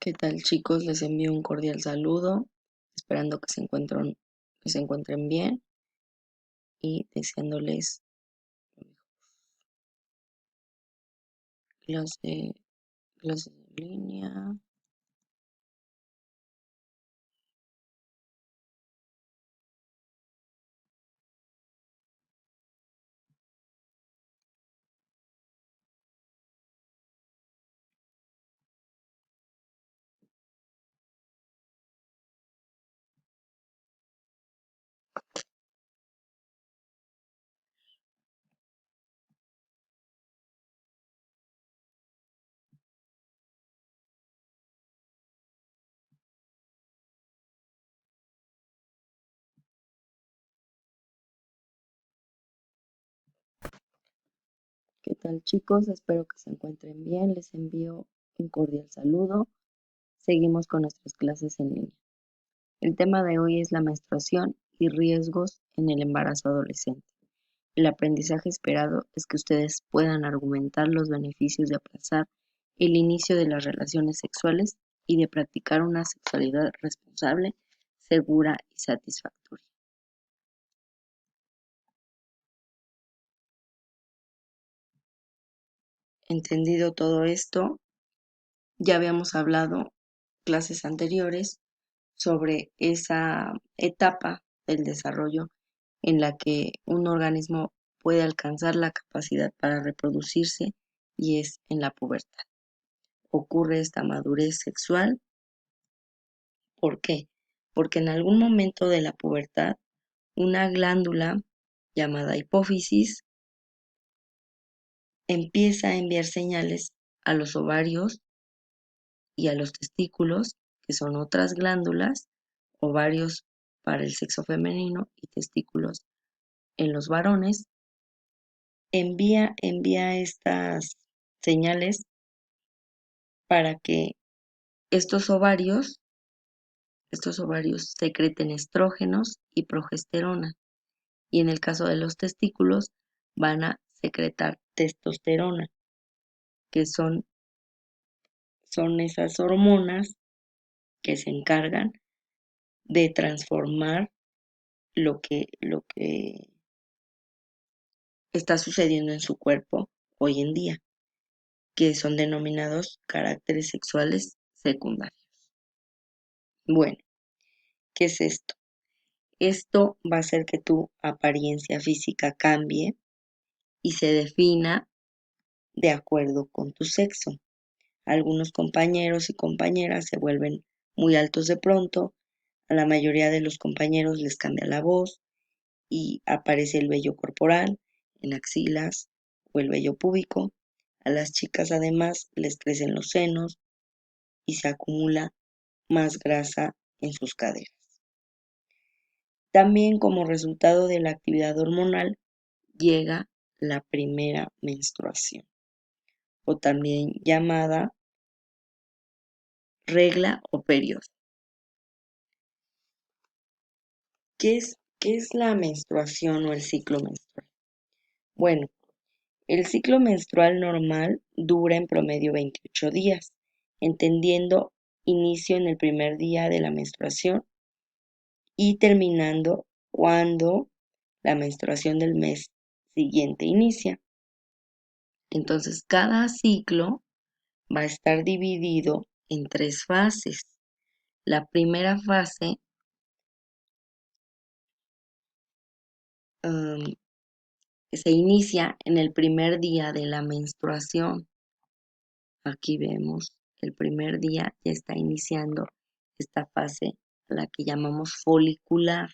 ¿Qué tal, chicos? Les envío un cordial saludo, esperando que se encuentren bien y deseándoles clase, clases en línea. ¿Qué tal, chicos? Espero que se encuentren bien. Les envío un cordial saludo. Seguimos con nuestras clases en línea. El tema de hoy es la menstruación y riesgos en el embarazo adolescente. El aprendizaje esperado es que ustedes puedan argumentar los beneficios de aplazar el inicio de las relaciones sexuales y de practicar una sexualidad responsable, segura y satisfactoria. Entendido todo esto, ya habíamos hablado clases anteriores sobre esa etapa del desarrollo en la que un organismo puede alcanzar la capacidad para reproducirse y es en la pubertad. Ocurre esta madurez sexual. ¿Por qué? Porque en algún momento de la pubertad, una glándula llamada hipófisis empieza a enviar señales a los ovarios y a los testículos, que son otras glándulas, ovarios para el sexo femenino y testículos en los varones. Envía estas señales para que estos ovarios secreten estrógenos y progesterona. Y en el caso de los testículos van a secretar testosterona, que son esas hormonas que se encargan de transformar lo que está sucediendo en su cuerpo hoy en día, que son denominados caracteres sexuales secundarios. Bueno, ¿qué es esto? Esto va a hacer que tu apariencia física cambie y se defina de acuerdo con tu sexo. Algunos compañeros y compañeras se vuelven muy altos de pronto, a la mayoría de los compañeros les cambia la voz y aparece el vello corporal en axilas o el vello púbico. A las chicas además les crecen los senos y se acumula más grasa en sus caderas. También como resultado de la actividad hormonal llega la primera menstruación, o también llamada regla o periodo. ¿Qué es la menstruación o el ciclo menstrual? Bueno, el ciclo menstrual normal dura en promedio 28 días, entendiendo inicio en el primer día de la menstruación y terminando cuando la menstruación del mes siguiente inicia. Entonces, cada ciclo va a estar dividido en 3 fases. La primera fase se inicia en el primer día de la menstruación. Aquí vemos el primer día ya está iniciando esta fase a la que llamamos folicular.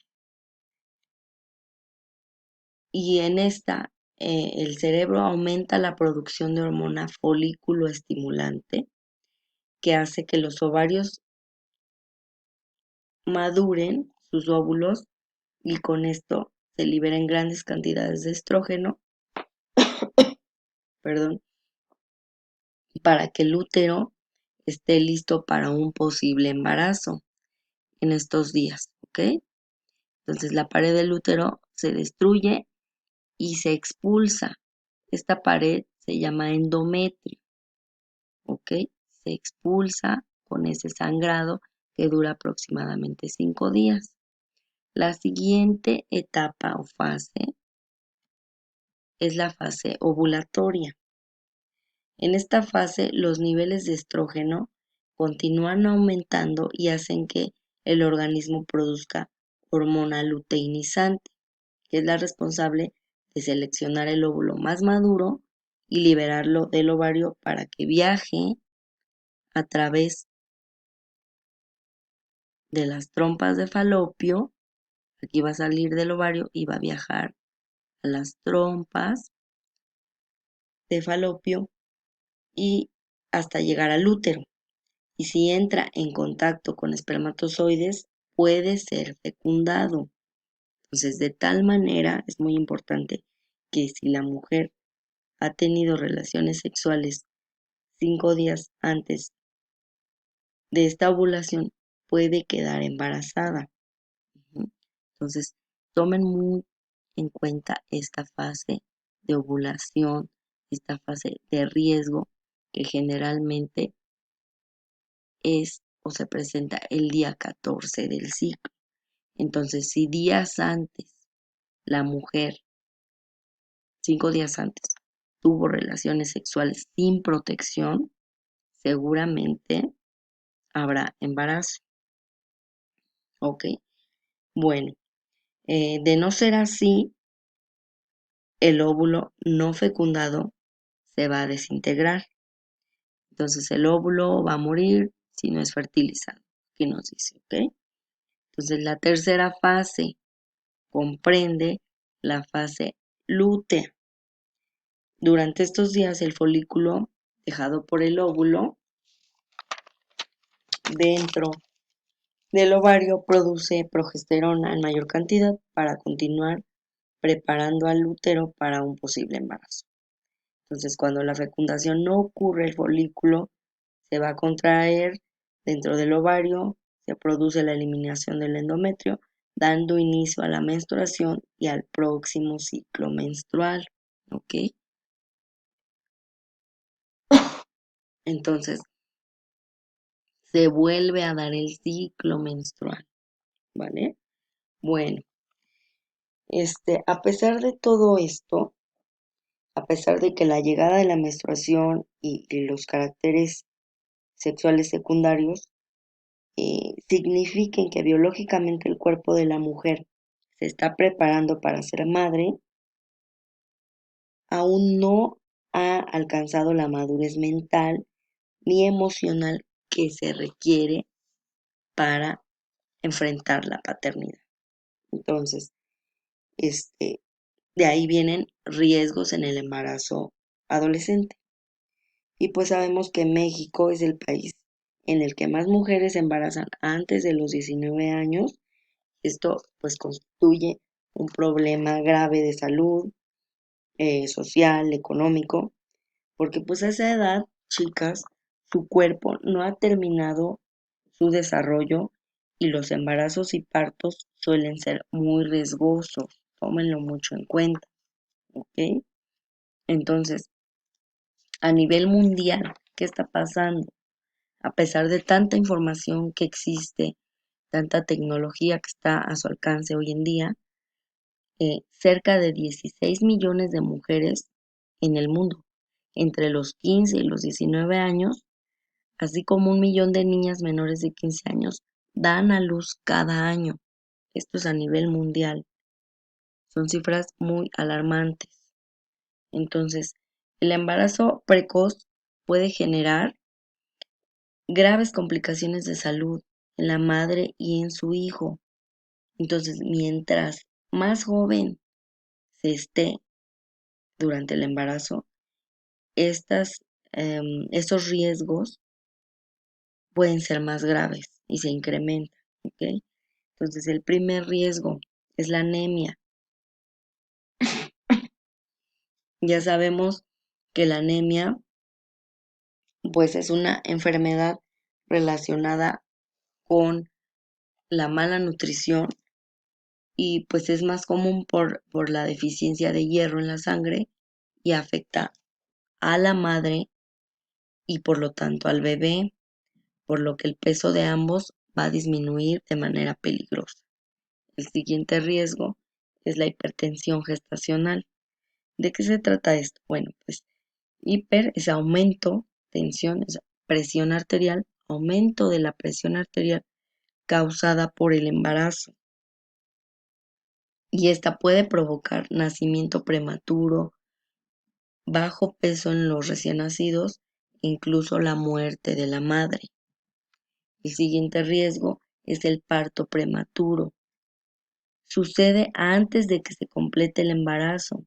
Y en esta el cerebro aumenta la producción de hormona folículo estimulante que hace que los ovarios maduren sus óvulos y con esto se liberen grandes cantidades de estrógeno, perdón, para que el útero esté listo para un posible embarazo en estos días, ¿ok? Entonces la pared del útero se destruye y se expulsa. Esta pared se llama endometrio, ¿ok? Se expulsa con ese sangrado que dura aproximadamente 5 días. La siguiente etapa o fase es la fase ovulatoria. En esta fase, los niveles de estrógeno continúan aumentando y hacen que el organismo produzca hormona luteinizante, que es la responsable de seleccionar el óvulo más maduro y liberarlo del ovario para que viaje a través de las trompas de falopio. Aquí va a salir del ovario y va a viajar a las trompas de falopio y hasta llegar al útero. Y si entra en contacto con espermatozoides, puede ser fecundado. Entonces, de tal manera es muy importante que si la mujer ha tenido relaciones sexuales 5 días antes de esta ovulación, puede quedar embarazada. Entonces, tomen muy en cuenta esta fase de ovulación, esta fase de riesgo que generalmente es o se presenta el día 14 del ciclo. Entonces, si días antes la mujer, 5 días antes, tuvo relaciones sexuales sin protección, seguramente habrá embarazo. ¿Ok? Bueno, de no ser así, el óvulo no fecundado se va a desintegrar. Entonces el óvulo va a morir si no es fertilizado. Aquí nos dice, ¿ok? Entonces la tercera fase comprende la fase lútea. Durante estos días el folículo dejado por el óvulo dentro del ovario produce progesterona en mayor cantidad para continuar preparando al útero para un posible embarazo. Entonces, cuando la fecundación no ocurre, el folículo se va a contraer dentro del ovario, se produce la eliminación del endometrio, dando inicio a la menstruación y al próximo ciclo menstrual. ¿Ok? Entonces, se vuelve a dar el ciclo menstrual. ¿Vale? Bueno, a pesar de todo esto, a pesar de que la llegada de la menstruación y los caracteres sexuales secundarios signifiquen que biológicamente el cuerpo de la mujer se está preparando para ser madre, aún no ha alcanzado la madurez mental ni emocional que se requiere para enfrentar la paternidad. Entonces, de ahí vienen riesgos en el embarazo adolescente. Y pues sabemos que México es el país en el que más mujeres se embarazan antes de los 19 años. Esto pues constituye un problema grave de salud, social, económico, porque pues a esa edad, chicas, su cuerpo no ha terminado su desarrollo y los embarazos y partos suelen ser muy riesgosos. Tómenlo mucho en cuenta, ¿ok? Entonces, a nivel mundial, ¿qué está pasando? A pesar de tanta información que existe, tanta tecnología que está a su alcance hoy en día, cerca de 16 millones de mujeres en el mundo, entre los 15 y los 19 años, así como 1 millón de niñas menores de 15 años, dan a luz cada año. Esto es a nivel mundial. Son cifras muy alarmantes. Entonces, el embarazo precoz puede generar graves complicaciones de salud en la madre y en su hijo. Entonces, mientras más joven se esté durante el embarazo, estos riesgos pueden ser más graves y se incrementan, ¿ok? Entonces, el primer riesgo es la anemia. Ya sabemos que la anemia, pues, es una enfermedad relacionada con la mala nutrición y pues es más común por la deficiencia de hierro en la sangre y afecta a la madre y por lo tanto al bebé. por lo que el peso de ambos va a disminuir de manera peligrosa. El siguiente riesgo es la hipertensión gestacional. ¿De qué se trata esto? Bueno, pues hiper es aumento, tensión es presión arterial, aumento de la presión arterial causada por el embarazo. Y esta puede provocar nacimiento prematuro, bajo peso en los recién nacidos, incluso la muerte de la madre. El siguiente riesgo es el parto prematuro. Sucede antes de que se complete el embarazo.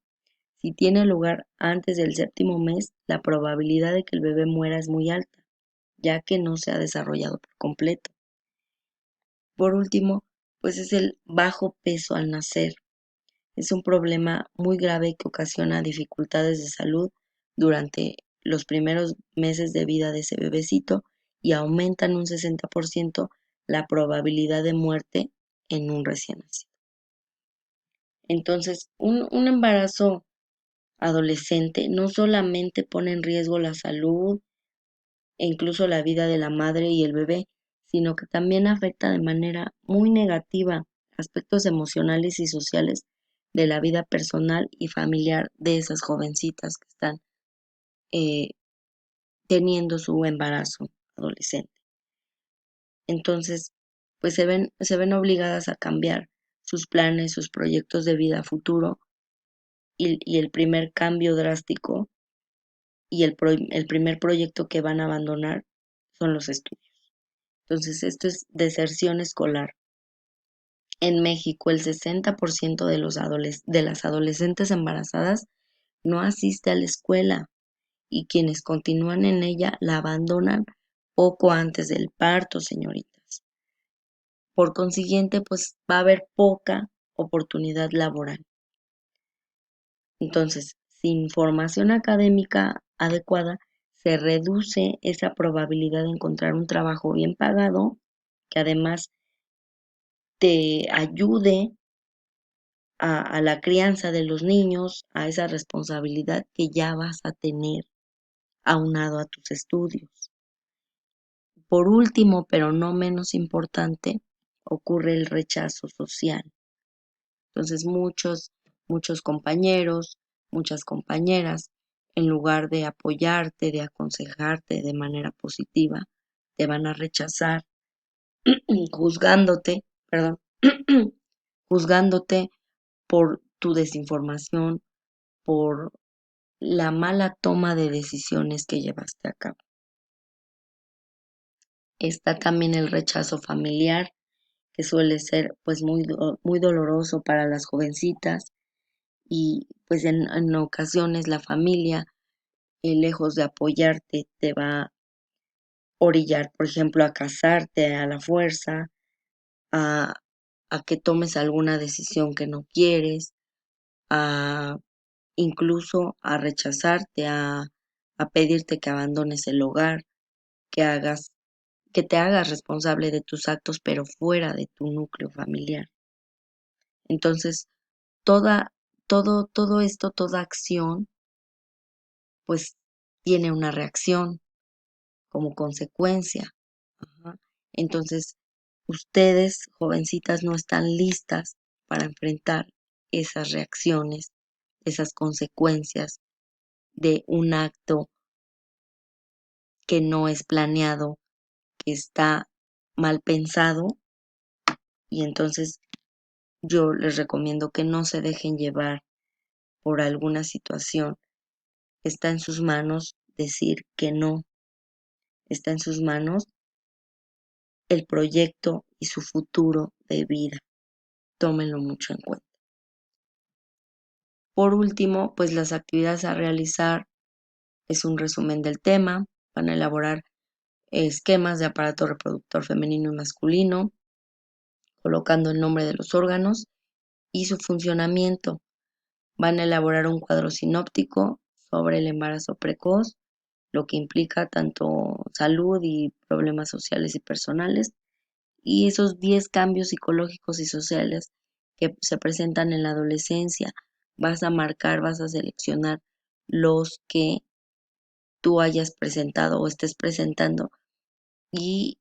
Si tiene lugar antes del 7º mes, la probabilidad de que el bebé muera es muy alta, ya que no se ha desarrollado por completo. Por último, pues es el bajo peso al nacer. Es un problema muy grave que ocasiona dificultades de salud durante los primeros meses de vida de ese bebecito y aumenta en un 60% la probabilidad de muerte en un recién nacido. Entonces, un embarazo adolescente no solamente pone en riesgo la salud e incluso la vida de la madre y el bebé, sino que también afecta de manera muy negativa aspectos emocionales y sociales de la vida personal y familiar de esas jovencitas que están eh, teniendo su embarazo adolescente. Entonces, pues se ven obligadas a cambiar sus planes, sus proyectos de vida a futuro y el primer cambio drástico y el primer proyecto que van a abandonar son los estudios. Entonces, esto es deserción escolar. En México, el 60% de las adolescentes embarazadas no asiste a la escuela y quienes continúan en ella la abandonan poco antes del parto, señoritas. Por consiguiente, pues va a haber poca oportunidad laboral. Entonces, sin formación académica adecuada, se reduce esa probabilidad de encontrar un trabajo bien pagado, que además te ayude a la crianza de los niños, a esa responsabilidad que ya vas a tener aunado a tus estudios. Por último, pero no menos importante, ocurre el rechazo social. Entonces muchos compañeros, muchas compañeras, en lugar de apoyarte, de aconsejarte de manera positiva, te van a rechazar juzgándote, perdón, juzgándote por tu desinformación, por la mala toma de decisiones que llevaste a cabo. Está también el rechazo familiar, que suele ser pues muy doloroso para las jovencitas y pues en ocasiones la familia, lejos de apoyarte, te va a orillar, por ejemplo, a casarte a la fuerza, a, a que tomes alguna decisión que no quieres, a incluso a rechazarte, a pedirte que abandones el hogar, que que te hagas responsable de tus actos, pero fuera de tu núcleo familiar. Entonces, todo esto, toda acción, pues tiene una reacción como consecuencia. Ajá. Entonces, ustedes, jovencitas, no están listas para enfrentar esas reacciones, esas consecuencias de un acto que no es planeado, que está mal pensado, y entonces yo les recomiendo que no se dejen llevar por alguna situación. Está en sus manos decir que no, está en sus manos el proyecto y su futuro de vida. Tómenlo mucho en cuenta. Por último, pues las actividades a realizar es un resumen del tema. Van a elaborar esquemas de aparato reproductor femenino y masculino, colocando el nombre de los órganos y su funcionamiento. Van a elaborar un cuadro sinóptico sobre el embarazo precoz, lo que implica tanto salud y problemas sociales y personales, y esos 10 cambios psicológicos y sociales que se presentan en la adolescencia. Vas a marcar, vas a seleccionar los que tú hayas presentado o estés presentando y